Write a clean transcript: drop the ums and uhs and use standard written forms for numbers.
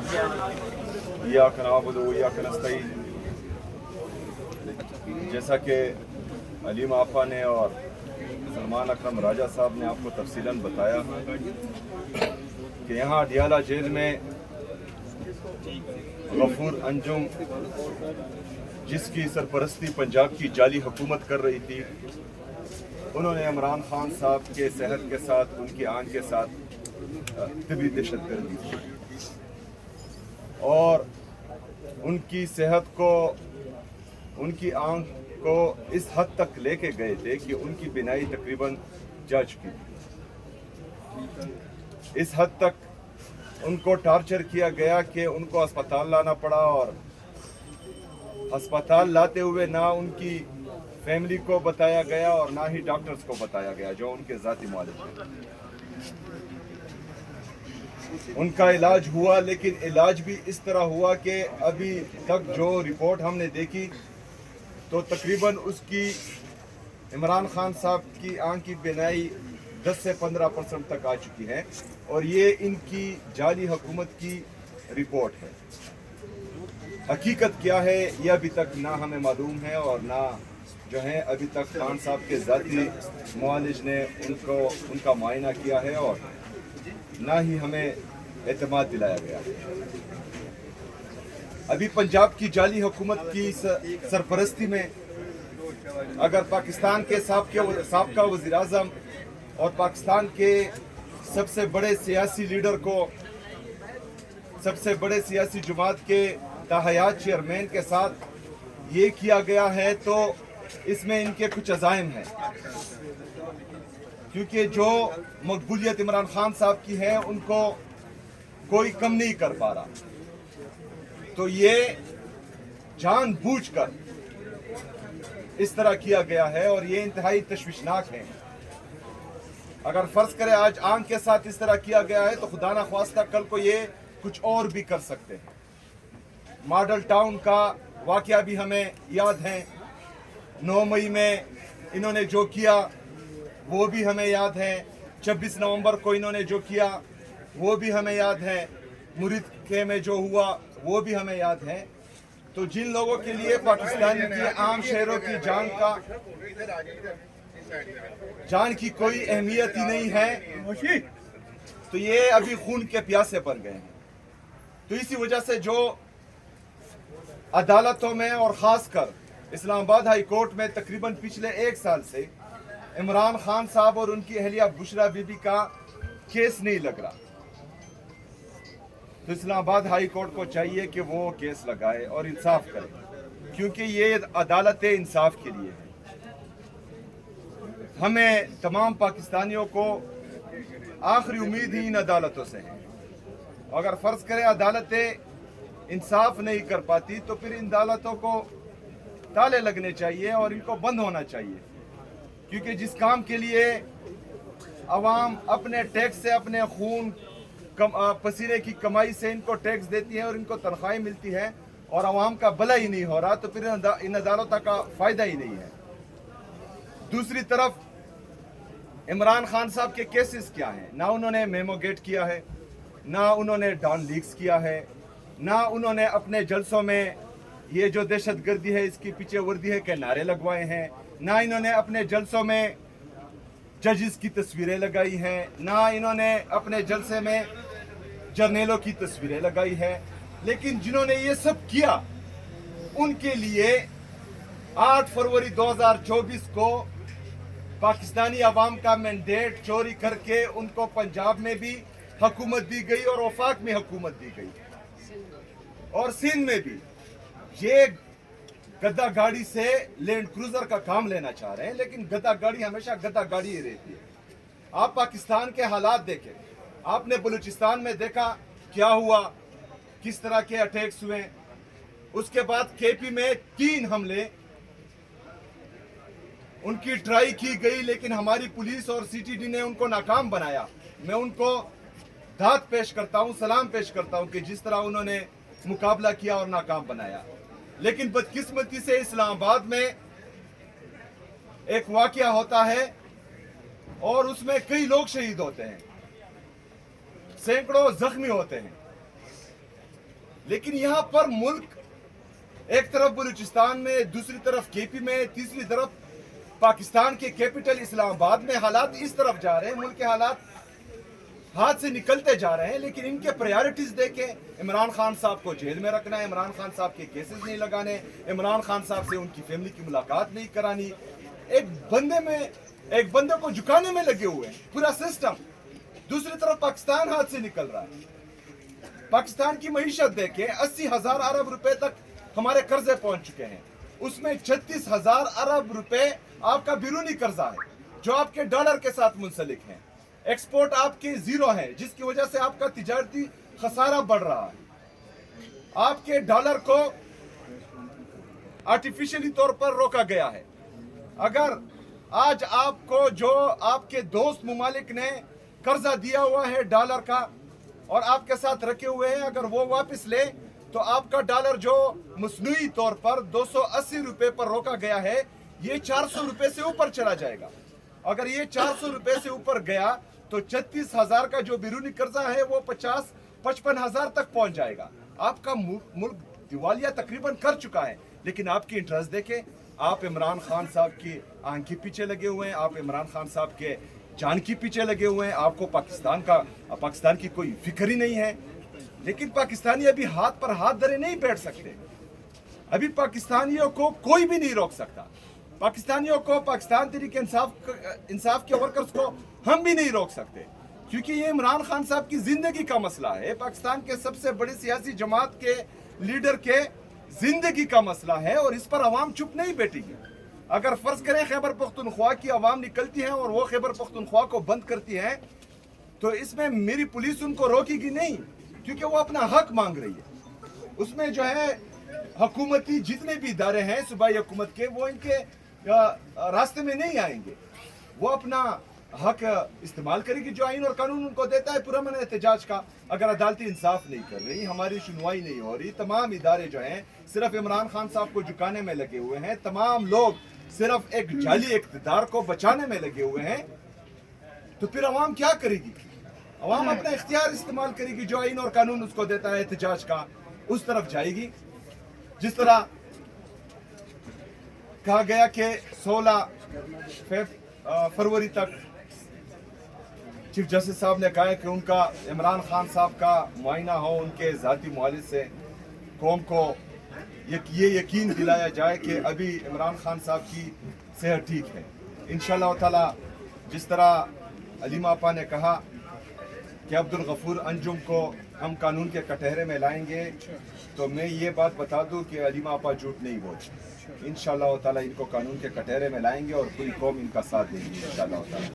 इय्याका नअबुदु व इय्याका नस्तईन। जैसा कि अलीम आपा ने और सलमान अकरम राजा साहब ने आपको तफसीलन बताया कि यहाँ अडियाला जेल में गफूर अंजुम जिसकी सरपरस्ती पंजाब की जाली हुकूमत कर रही थी, उन्होंने इमरान खान साहब के सेहत के साथ, उनकी आंख के साथ तिबी दहशतगर्दी की और उनकी सेहत को, उनकी आंख को इस हद तक लेके गए थे कि उनकी बिनाई तकरीबन जा चुकी थी। इस हद तक उनको टार्चर किया गया कि उनको अस्पताल लाना पड़ा और अस्पताल लाते हुए ना उनकी फैमिली को बताया गया और ना ही डॉक्टर्स को बताया गया जो उनके ज़ाती मालिक हैं। उनका इलाज हुआ, लेकिन इलाज भी इस तरह हुआ कि अभी तक जो रिपोर्ट हमने देखी तो तकरीबन उसकी इमरान खान साहब की आंख की बिनाई 10 से 15% तक आ चुकी है और ये इनकी जाली हुकूमत की रिपोर्ट है। हकीकत क्या है ये अभी तक ना हमें मालूम है और ना जो है अभी तक खान साहब के ज़ाती मुआलिज ने उनका मुआयना किया है और ना ही हमें एतमाद दिलाया गया है। अभी पंजाब की जाली हुकूमत की सरपरस्ती में अगर पाकिस्तान के साबका वज़ीर-ए-आज़म और पाकिस्तान के सबसे बड़े सियासी लीडर को, सबसे बड़े सियासी जमात के ताहयात चेयरमैन के साथ ये किया गया है तो इसमें इनके कुछ अज़ाइम हैं, क्योंकि जो मकबूलियत इमरान खान साहब की है उनको कोई कम नहीं कर पा रहा। तो ये जानबूझकर इस तरह किया गया है और ये इंतहाई तशवीशनाक है। अगर फर्ज करें आज आंख के साथ इस तरह किया गया है तो खुदा ना ख्वास्ता कल को ये कुछ और भी कर सकते हैं। मॉडल टाउन का वाकया भी हमें याद है, 9 मई में इन्होंने जो किया वो भी हमें याद है, 26 नवंबर को इन्होंने जो किया वो भी हमें याद है, मुरीद के में जो हुआ वो भी हमें याद है। तो जिन लोगों के लिए पाकिस्तान की आम शहरों की जान की कोई अहमियत ही नहीं है, तो ये अभी खून के प्यासे बन गए हैं। तो इसी वजह से जो अदालतों में और ख़ासकर इस्लामाबाद हाई कोर्ट में तकरीबन पिछले 1 साल से इमरान खान साहब और उनकी अहलिया बुशरा बीबी का केस नहीं लग रहा, तो इस्लामाबाद हाई कोर्ट को चाहिए कि वो केस लगाए और इंसाफ करे, क्योंकि ये अदालत इंसाफ के लिए है। हमें तमाम पाकिस्तानियों को आखिरी उम्मीद ही इन अदालतों से है। अगर फ़र्ज़ करें अदालतें इंसाफ नहीं कर पाती तो फिर इन अदालतों को ताले लगने चाहिए और इनको बंद होना चाहिए, क्योंकि जिस काम के लिए अवाम अपने टैक्स से, अपने खून पसीने की कमाई से इनको टैक्स देती है और इनको तनख्वाहें मिलती है और अवाम का भला ही नहीं हो रहा, तो फिर इन अदालतों का फ़ायदा ही नहीं है। दूसरी तरफ इमरान खान साहब के केसेस क्या हैं? ना उन्होंने मेमो गेट किया है, ना उन्होंने डॉन लीक्स किया है, ना उन्होंने अपने जलसों में ये जो दहशतगर्दी है इसकी पीछे वर्दी है के नारे लगवाए हैं, ना इन्होंने अपने जलसों में जजेस की तस्वीरें लगाई हैं, ना इन्होंने अपने जलसे में जर्नेलों की तस्वीरें लगाई हैं। लेकिन जिन्होंने ये सब किया उनके लिए 8 फरवरी 2024 को पाकिस्तानी अवाम का मैंडेट चोरी करके उनको पंजाब में भी हुकूमत दी गई और वफाक में हुकूमत दी गई और सिंध में भी। ये गद्दा गाड़ी से लैंड क्रूजर का काम लेना चाह रहे हैं, लेकिन गद्दा गाड़ी हमेशा गद्दा गाड़ी ही रहती है। आप पाकिस्तान के हालात देखें, आपने बलूचिस्तान में देखा क्या हुआ, किस तरह के अटैक्स हुए। उसके बाद केपी में 3 हमले, उनकी ट्राई की गई लेकिन हमारी पुलिस और सीटीडी ने उनको नाकाम बनाया। मैं उनको दाद पेश करता हूं, सलाम पेश करता हूं कि जिस तरह उन्होंने मुकाबला किया और नाकाम बनाया। लेकिन बदकिस्मती से इस्लामाबाद में एक वाकया होता है और उसमें कई लोग शहीद होते हैं, सैकड़ों जख्मी होते हैं। लेकिन यहाँ पर मुल्क एक तरफ बलूचिस्तान में, दूसरी तरफ केपी में, तीसरी तरफ पाकिस्तान के कैपिटल इस्लामाबाद में हालात इस तरफ जा रहे हैं, मुल्क के हालात हाथ से निकलते जा रहे हैं। लेकिन इनके प्रायोरिटीज देखें, इमरान खान साहब को जेल में रखना है, इमरान खान साहब के केसेस नहीं लगाने, इमरान खान साहब से उनकी फैमिली की मुलाकात नहीं करानी, एक बंदे को झुकाने में लगे हुए हैं पूरा सिस्टम। दूसरी तरफ पाकिस्तान हाथ से निकल रहा है। पाकिस्तान की मईशत देखें, 80,000 अरब रुपए तक हमारे कर्जे पहुंच चुके हैं, उसमें 36,000 अरब रुपए आपका बिरूनी कर्जा है जो आपके डॉलर के साथ मुंसलिक है। एक्सपोर्ट आपके जीरो है, जिसकी वजह से आपका तिजारती खसारा बढ़ रहा है। आपके डॉलर को आर्टिफिशियली तौर पर रोका गया है। अगर आज आपको जो आपके दोस्त मुमालिक ने कर्जा दिया हुआ है डॉलर का और आपके साथ रखे हुए हैं, अगर वो वापस ले तो आपका डॉलर जो मसनूई तौर पर 280 रुपए पर रोका गया है, ये 400 रुपए से ऊपर चला जाएगा। अगर ये 400 रुपए से ऊपर गया तो 36,000 का जो बिरूनी कर्जा है वो 50-55,000 तक पहुंच जाएगा। आपका मुल्क दिवालिया तकरीबन कर चुका है। लेकिन आपकी इंटरेस्ट देखें, आप इमरान खान साहब की आंख के पीछे लगे हुए हैं, आप इमरान खान साहब के जान के पीछे लगे हुए हैं। आपको पाकिस्तान की कोई फिक्र ही नहीं है। लेकिन पाकिस्तानी अभी हाथ पर हाथ धरे नहीं बैठ सकते। अभी पाकिस्तानियों को कोई भी नहीं रोक सकता। पाकिस्तानियों को, पाकिस्तान तहरीक इंसाफ के वर्कर्स को हम भी नहीं रोक सकते, क्योंकि ये इमरान खान साहब की जिंदगी का मसला है। पाकिस्तान के सबसे बड़ी सियासी जमात के लीडर के जिंदगी का मसला है और इस पर अवाम चुप नहीं बैठेगी। अगर फर्ज करें खैबर पख्तूनख्वा की अवाम निकलती है और वो खैबर पख्तूनख्वा को बंद करती है, तो इसमें मेरी पुलिस उनको रोकेगी नहीं, क्योंकि वो अपना हक मांग रही है। उसमें जो है हुकूमती जितने भी इदारे हैं सूबाई हुकूमत के, वो इनके रास्ते में नहीं आएंगे। वो अपना हक इस्तेमाल करेगी जो आइन और कानून उनको देता है पुरअमन एहतजाज का। अगर अदालती इंसाफ नहीं कर रही, हमारी सुनवाई नहीं हो रही, तमाम इदारे जो हैं सिर्फ इमरान खान साहब को झुकाने में लगे हुए हैं, तमाम लोग सिर्फ एक जाली इक़्तिदार को बचाने में लगे हुए हैं, तो फिर अवाम क्या करेगी? अवाम अपना इख्तियार इस्तेमाल करेगी, जो आइन और कानून उसको देता है एहतजाज का, उस तरफ जाएगी। जिस तरह कहा गया कि 16 फरवरी तक चीफ जस्टिस साहब ने कहा कि उनका इमरान खान साहब का मुआयना हो, उनके ज़ाती मुआलिज से कौम को ये यकीन दिलाया जाए कि अभी इमरान खान साहब की सेहत ठीक है। इंशाअल्लाह ताला जिस तरह अलीमा आपा ने कहा कि अब्दुल गफूर अंजुम को हम कानून के कटहरे में लाएंगे, तो मैं ये बात बता दूं कि अलीमा आपा झूठ नहीं बोलती। इंशाअल्लाह ताला इनको कानून के कटहरे में लाएंगे और पूरी कौम इनका साथ देंगी इंशाअल्लाह ताला।